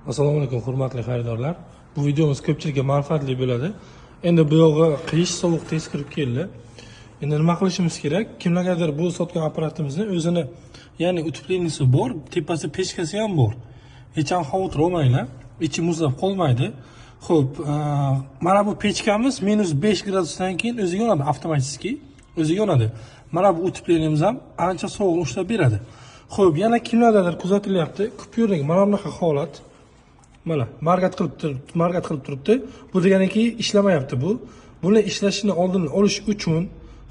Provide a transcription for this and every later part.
Assalomu alaykum hurmatli xaridorlar. Bu videomiz ko'pchilikga manfaatli bo'ladi. Endi bu yog'i qish, sovuq tez kirib keldi. Endi nima qilishimiz kerak? Kimlargadir bu sotgan apparatimizni o'zini, ya'ni utepleniyasi bor, tepasi pechkasi ham bor. Hech ham xavotir olmanglar, ichi muzlab qolmaydi. Xo'p, mana bu pechkamiz -5 gradusdan keyin o'zi yonadi avtomatik, o'zi yonadi. Mana bu utepleniyamiz ham ancha sovuq ushlab beradi. Xo'p, yana kimlardadir kuzatilyapti, kupyurning mana bunaqa holat. Mana margat qilib turibdi. Bu deganiki ishlamayapti bu. Buni ishlashini oldini olish uchun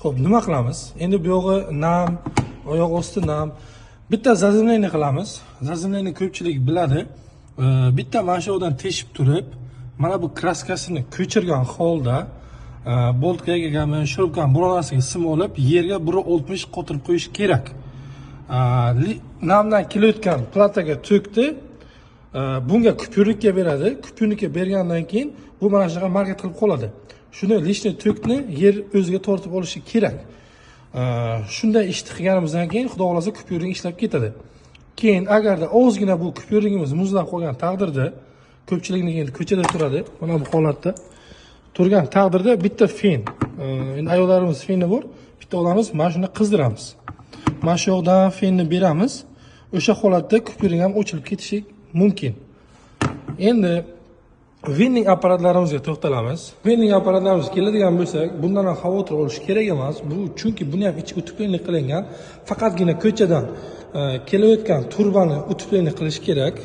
xo'p, nima qilamiz? Endi bu yog'i nam, oyoq osti nam. Bitta zazimlayni qilamiz. Zazimlayni ko'pchilik biladi. Bitta mana shu yerdan teshib turib, mana bu kraskasini ko'chirgan holda boltkaga, shurupkan bo'lonasiga sim olib, yerga 1.60 qotirib qo'yish kerak. Namdan kelayotgan plataga to'kdi. Bunga kupyurlikka beradi. Kupyurlikka bergandan keyin bu mana shunaqa margat qilib qoladi. Shuni lishni to'kni yer o'ziga tortib olishi kerak. Shunday ishni qilganimizdan keyin xudo xolasa kupyuring ishlab ketadi. Keyin agarda ozgina bu kupyuringimiz muzlab qolgan taqdirda, ko'pchilikning endi ko'chada turadi, mana bu holatda turgan taqdirda bitta fen, endi ayollarimiz feni bor, bitta olamiz, mana shuni qizdiramiz. Mana shu yoqdan fenni beramiz. O'sha holatda kupyuring ham o'chirib ketishi mumkin. Endi vending apparatlarimizga to'xtalamiz. Vending apparatlarimiz keladigan bo'lsak, bundan ham xavotir olish kerak emas. Bu chunki buni ham ichi uteplenlik qilingan. Faqatgina ko'chadan kelayotgan turbani uteplenlik qilish kerak.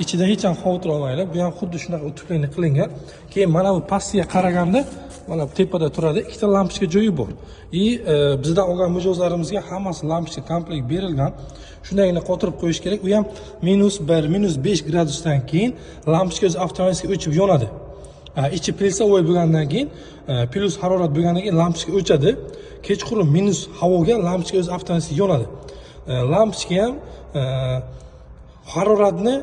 Ichida hech ham xavotir olmanglar. Bu ham xuddi shunaqa uteplenlik qilingan. Keyin mana bu pastiga qaraganda, mana bu tepada turadi, ikkita lampochka joyi bor. Bizdan olgan mijozlarimizga hammasi lampochka komplekt berilgan. Shundagina qotirib qo'yish kerak. U ham -1, -5 gradusdan keyin lampochka o'zi avtomatik o'chib yonadi. Ichi plyusovoy bo'lgandan keyin, plyus harorat bo'lgandan keyin lampochka o'chadi. Kechqurun minus havoga lampochka o'zi avtomatik yonadi. Lampochka ham haroratni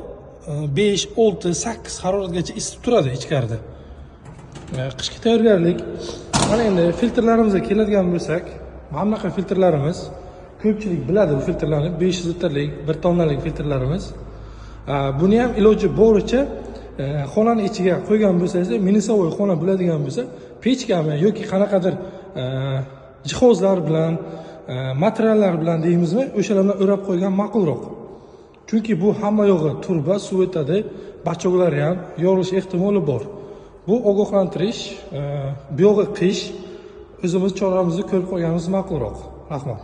5, 6, 8 haroratgacha isitib turadi ichkarida. Qishga tayyorgarlik. Mana endi filtrlarimizga keladigan bo'lsak, mana bunaqa filtrlarimiz, ko'pchilik biladi bu filtrlarni, 500 litrlik, 1 tonnalik filtrlarimiz. Buni ham iloji boricha xonaning ichiga qo'ygan bo'lsangiz, minusovoy xona bo'ladigan bo'lsa, pechkami yoki qanaqadir jihozlar bilan, materiallar bilan deymizmi, o'shalarni o'rab qo'ygan ma'qulroq. Chunki bu hamma yog'i turba, suv o'tadi, bachoklar ham yorilish ehtimoli bor. Bu ogohlantirish, bu yog'i qish, o'zimiz choramizni ko'rib qo'yganimiz ma'qulroq. Rahmat.